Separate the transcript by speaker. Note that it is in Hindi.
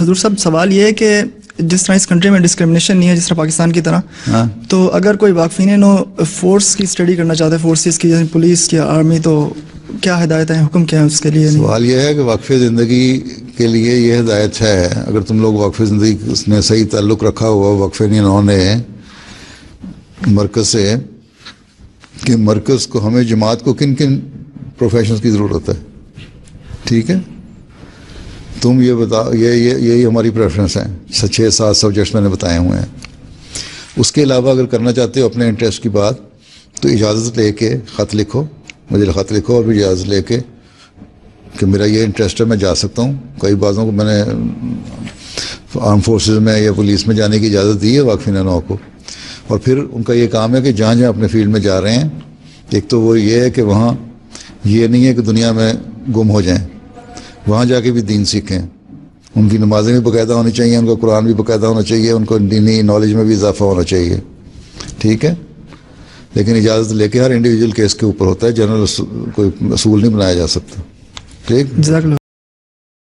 Speaker 1: हजूर साहब सवाल ये है कि जिस तरह इस कंट्री में डिस्क्रिमिनेशन नहीं है जिस तरह पाकिस्तान की तरह, तो अगर कोई वाकफीन नो फोर्स की स्टडी करना चाहता है, फोर्सेस की, जैसे पुलिस या आर्मी, तो क्या हिदायत है, हुक्म क्या है उसके लिए?
Speaker 2: सवाल यह है कि वाक़फ़े ज़िंदगी के लिए ये हिदायत है, अगर तुम लोग वाक़फ़े ज़िंदगी उसने सही ताल्लुक़ रखा हुआ वाक़फ़े इन्होंने मरकज़ से, कि मरकज़ को, हमें जमात को किन किन प्रोफेशंस की ज़रूरत है, ठीक है, तुम ये बताओ, यही हमारी प्रेफरेंस है। 6-7 सब्जेक्ट्स मैंने बताए हुए हैं। उसके अलावा अगर करना चाहते हो अपने इंटरेस्ट की बात, तो इजाज़त लेके ख़त लिखो, मुझे ख़त लिखो और भी इजाज़त लेके कि मेरा ये इंटरेस्ट है, मैं जा सकता हूँ। कई बाज़ों को मैंने आर्म फोर्सेस में या पुलिस में जाने की इजाज़त दी है वाक़फ़ीन नौ को, और फिर उनका ये काम है कि जहाँ जहाँ अपने फील्ड में जा रहे हैं, एक तो वो ये है कि वहाँ ये नहीं है कि दुनिया में गुम हो जाएं, वहाँ जाके भी दीन सीखें, उनकी नमाज़ें भी बाकायदा होनी चाहिए, उनका कुरान भी बाकायदा होना चाहिए, उनको दीनी नॉलेज में भी इजाफा होना चाहिए, ठीक है। लेकिन इजाज़त लेके हर इंडिविजुअल केस के ऊपर होता है, जनरल कोई असूल नहीं बनाया जा सकता, ठीक।